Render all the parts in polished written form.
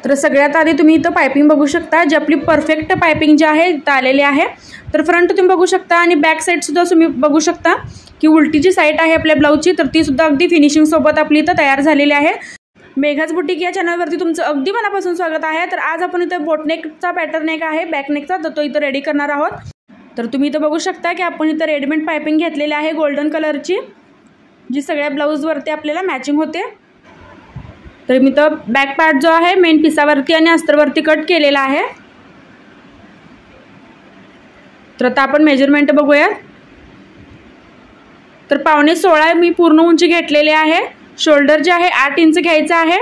तर सगळ्यात आधी तुम्ही इथं पायपिंग बघू शकता, जी आपली परफेक्ट पायपिंग जी आहे इथं आलेली आहे। तर फ्रंट तुम्ही बघू शकता आणि बॅक साईडसुद्धा तुम्ही बघू शकता की उलटीची साईड आहे आपल्या ब्लाऊजची, तर ती सुद्धा अगदी फिनिशिंग सोबत आपली इथं तयार झालेली आहे। मेघाज बुटीक या चॅनलवरती तुमचं अगदी मनापासून स्वागत आहे। तर आज आपण इथं बोटनेकचा पॅटर्न एक आहे बॅकनेकचा, तर तो इथं रेडी करणार आहोत। तर तुम्ही इथं बघू शकता की आपण इथं रेडीमेड पायपिंग घेतलेली आहे गोल्डन कलरची, जी सगळ्या ब्लाऊजवरती आपल्याला मॅचिंग होते। तर मी तर बॅक पार्ट जो आहे मेन पिसावरती आणि अस्तरवरती कट केलेला आहे। तर आता आपण मेजरमेंट बघूयात। तर 15.5 मी पूर्ण उंची घेतलेली आहे। शोल्डर जे आहे 8 इंच घ्यायचं आहे।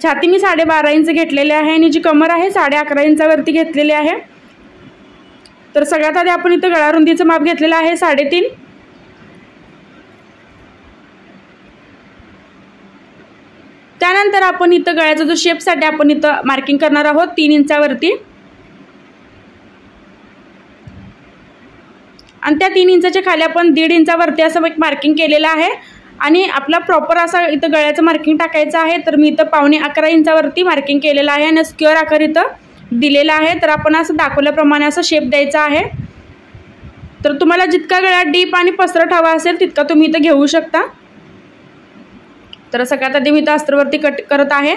छाती मी 12.5 इंच घेतलेली आहे आणि जी कमर आहे 11.5 इंचावरती घेतलेली आहे। तर सगळ्यात आधी आपण इथं गळा रुंदीचं माप घेतलेलं आहे 3.5। त्यानंतर आपण इथं गळ्याचा जो शेपसाठी आपण इथं मार्किंग करणार आहोत 3 इंचावरती, आणि त्या 3 इंचाच्या खाली आपण 1.5 इंचावरती असं एक मार्किंग केलेलं आहे आणि आपला प्रॉपर असा इथं गळ्याचं मार्किंग टाकायचं आहे। तर मी इथं 11.25 इंचावरती मार्किंग केलेलं आहे आणि स्क्वेअर आकार इथं दिलेला आहे। तर आपण असं दाखवल्याप्रमाणे असं शेप द्यायचा आहे। तर तुम्हाला जितका गळा डीप आणि पसरट हवा असेल तितका तुम्ही इथं घेऊ शकता। तर सगळ्यात आधी मी इथं अस्तरवरती कट करत आहे।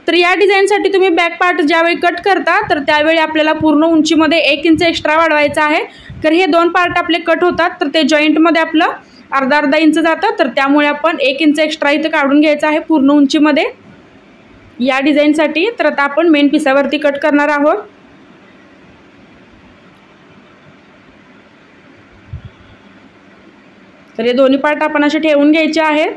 तर या डिझाईनसाठी तुम्ही बॅक पार्ट ज्यावेळी कट करता तर त्यावेळी आपल्याला पूर्ण उंचीमध्ये 1 इंच एक्स्ट्रा वाढवायचा आहे। तर हे 2 पार्ट आपले कट होतात, तर ते जॉईंटमध्ये आपलं अर्धा इंच जातं, तर त्यामुळे आपण 1 इंच एक्स्ट्रा इथं काढून घ्यायचं आहे पूर्ण उंचीमध्ये या डिझाईनसाठी। तर आता आपण मेन पिसावरती कट करणार आहोत। तर हे दोन्ही पार्ट आपण असे ठेवून घ्यायचे आहेत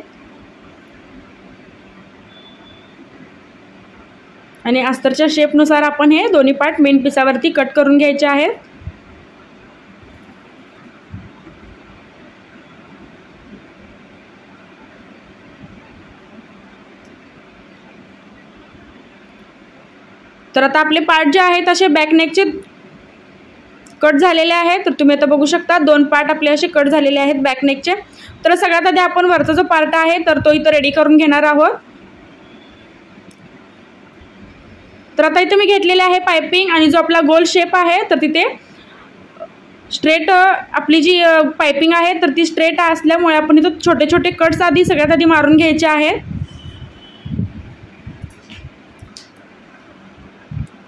आणि अस्तरच्या शेपनुसार आपण हे दोन्ही पार्ट मेन पिसावरती कट करून घ्यायचे आहेत। तर आता आपले पार्ट जे आहेत असे बॅक नेकचे कट झालेले आहेत। तर तुम्ही आता बघू शकता 2 पार्ट आपले असे कट झालेले आहेत बॅक नेकचे। तर सगळ्यात आधी आपण वरचा जो पार्ट आहे तर तो इथं रेडी करून घेणार आहोत। तर आता इथे मी घेतलेले आहे पाइपिंग आणि जो आपला गोल शेप आहे तर तिथे स्ट्रेट आपली जी पाइपिंग आहे तर ती स्ट्रेट असल्यामुळे आपण इथे छोटे छोटे कट्स आधी सगळ्यात आधी मारून घ्यायचे आहेत।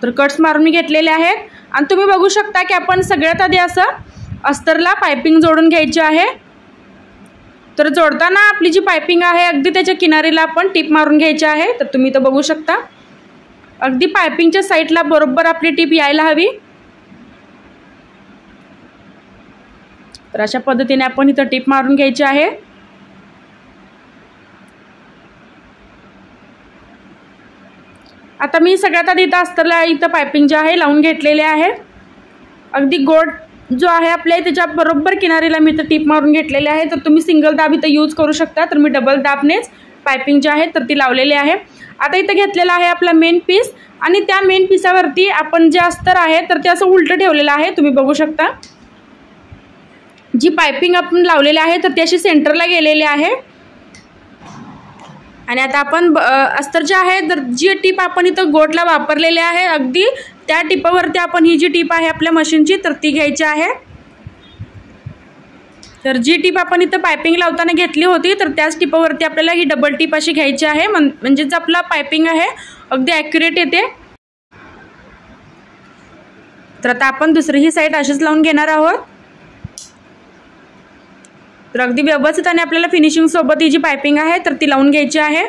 तर कट्स मारून मी घेतलेले आहेत आणि तुम्ही बघू शकता की आपण सगळ्यात आधी असं अस्तरला पाइपिंग जोडून घ्यायची आहे। तर जोडताना आपली जी पाइपिंग आहे अगदी त्याच्या किनारीला आपण टिप मारून घ्यायची आहे। तर तुम्ही इथं बघू शकता अगदी पाइपिंगच्या साईडला बरोबर आपली टिप यायला हवी। तर अशा पद्धतीने आपण इथं टिप मारून घ्यायची आहे। आता मी सगळ्यात आधी इथं अस्तरला इथं पाइपिंग जे आहे लावून घेतलेले आहे। अगदी गोड जो आहे आपल्या त्याच्या बरोबर किनारीला मी इथं टिप मारून घेतलेले आहे। तर तुम्ही सिंगल दाब इथं यूज करू शकता, तर मी डबल दाबनेच पाइपिंग जी आहे तर ती लावलेली आहे। आता इथं घेतलेला आहे आपला मेन पीस आणि त्या मेन पीसावरती आपण जे अस्तर आहे तर ते असं उलटं ठेवलेलं आहे। तुम्ही बघू शकता जी पाइपिंग आपण लावलेली आहे तर ती अशी सेंटरला गेलेली आहे आणि आता आपण अस्तर जे आहे तर जी टिप आपण इथं गोटला वापरलेली आहे अगदी त्या टिपावरती आपण ही जी टिप आहे आपल्या मशीनची तर ती घ्यायची आहे। तर जी टिप आपण इथं पाइपिंग लावताना घेतली होती तर त्याच टिपावरती आपल्याला ही डबल टिप अशी घ्यायची आहे, म्हणजेच आपला पाइपिंग आहे अगदी ॲक्युरेट येते। तर आता आपण दुसरी ही साईड अशीच लावून घेणार आहोत। तर अगदी व्यवस्थित आणि आपल्याला फिनिशिंग सोबत ही जी पाइपिंग आहे तर ती लावून घ्यायची आहे।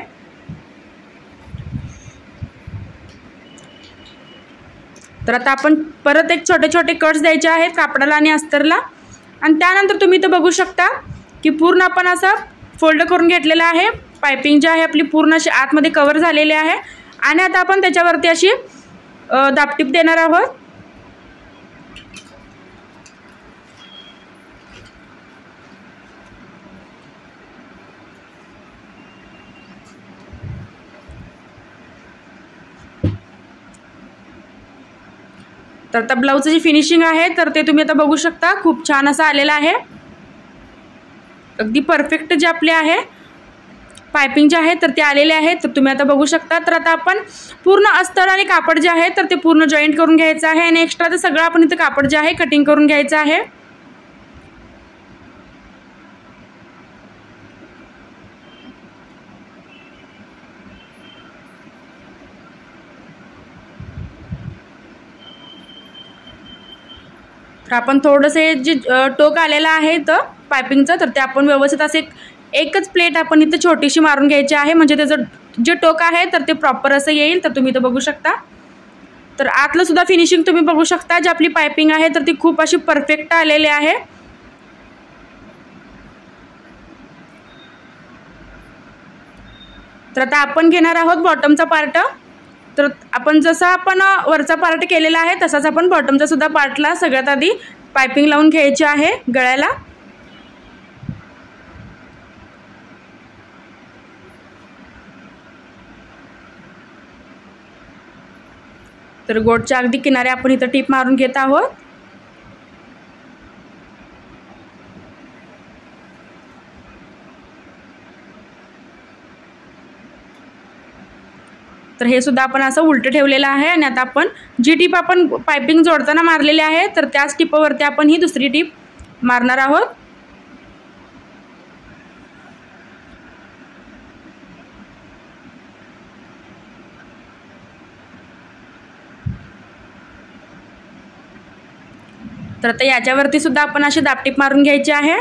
तर आता आपण परत एक छोटे छोटे कट्स द्यायचे आहेत कापडाला आणि अस्तरला आणि त्यानंतर तुम्ही इथं बघू शकता की पूर्ण आपण असं फोल्ड करून घेतलेलं आहे। पाइपिंग जी आहे आपली पूर्ण अशी आतमध्ये कव्हर झालेली आहे आणि आता आपण त्याच्यावरती अशी दाबटीप देणार आहोत। तर आता ब्लाऊजची जी फिनिशिंग आहे तर ते तुम्ही आता बघू शकता खूप छान असं आलेलं आहे, अगदी परफेक्ट जे आपले आहे पायपिंग जे आहे तर ते आलेले आहे, तर तुम्ही आता बघू शकता। तर आता आपण पूर्ण अस्तर आणि कापड जे आहे तर ते पूर्ण जॉईंट करून घ्यायचं आहे आणि एक्स्ट्राचं सगळं आपण इथं कापड जे आहे कटिंग करून घ्यायचं आहे। तर आपण थोडंसे जे टोक आलेलं आहे तर पायपिंगचं, तर ते आपण व्यवस्थित असे एकच प्लेट आपण इथं छोटीशी मारून घ्यायची आहे, म्हणजे त्याचं जे टोक आहे तर ते प्रॉपर असं येईल। तर तुम्ही इथं बघू शकता। तर आतलं सुद्धा फिनिशिंग तुम्ही बघू शकता, जी आपली पायपिंग आहे तर ती खूप अशी परफेक्ट आलेली आहे। तर आता आपण घेणार आहोत बॉटमचा पार्ट। तर आपण जसा आपण वरचा पार्ट केलेला आहे तसाच आपण बॉटमचा सुद्धा पार्टला सगळ्यात आधी पायपिंग लावून घ्यायची आहे गळ्याला। तर गोटच्या अगदी किनारे आपण इथं टिप मारून घेत आहोत। तर हे सुद्धा आपण असं उलटं ठेवलेलं आहे आणि आता आपण जी टिप आपण पायपिंग जोडताना मारलेली आहे तर त्याच टिपवरती आपण ही दुसरी टिप मारणार आहोत। तर आता याच्यावरती सुद्धा आपण अशी दाबटीप मारून घ्यायची आहे।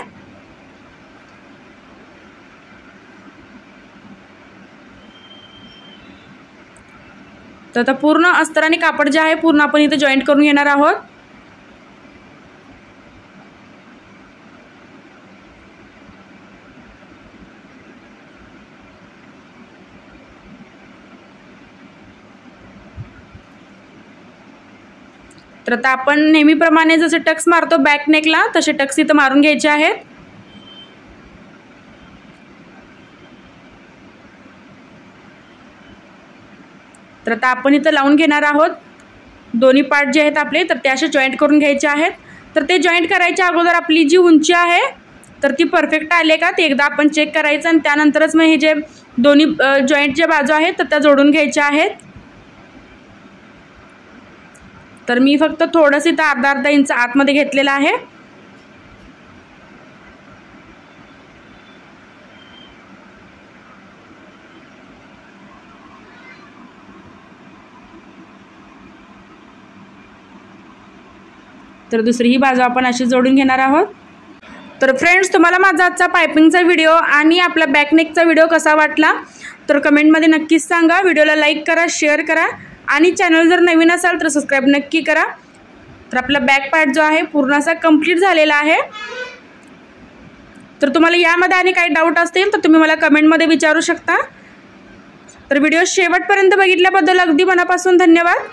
तर आता पूर्ण अस्तर आणि कापड जे आहे पूर्ण आपण इथे जॉईंट करून घेणार आहोत। तर आता आपण नेहमीप्रमाणे जसे टक्स मारतो बॅक नेकला तसे टक्स इथं मारून घ्यायचे आहेत। तर आता आपण इथं लावून घेणार आहोत। दोन्ही पार्ट जे आहेत आपले तर ते असे जॉईंट करून घ्यायचे आहेत। तर ते जॉईंट करायच्या अगोदर आपली जी उंची आहे तर ती परफेक्ट आली का ते एकदा आपण चेक करायचं आणि त्यानंतरच मग हे जे दोन्ही जॉईंट जे बाजू आहेत तर त्या जोडून घ्यायच्या आहेत। तर मी फक्त थोडंसं इथं अर्धा इंच आतमध्ये घेतलेलं आहे। तर दुसरी ही बाजू आपण अशी जोडून घेणार आहोत। तर फ्रेंड्स, तुम्हाला माझा आजचा पायपिंगचा व्हिडिओ आणि आपला बॅक नेकचा व्हिडिओ कसा वाटला तर कमेंटमध्ये नक्कीच सांगा। व्हिडिओला लाईक करा, शेअर करा आणि चॅनल जर नवीन असाल तर सबस्क्राईब नक्की करा। तर आपला बॅक पार्ट जो आहे पूर्ण असा कंप्लीट झालेला आहे। तर तुम्हाला यामध्ये आणि काही डाऊट असतील तर तुम्ही मला कमेंटमध्ये विचारू शकता। तर व्हिडिओ शेवटपर्यंत बघितल्याबद्दल अगदी मनापासून धन्यवाद।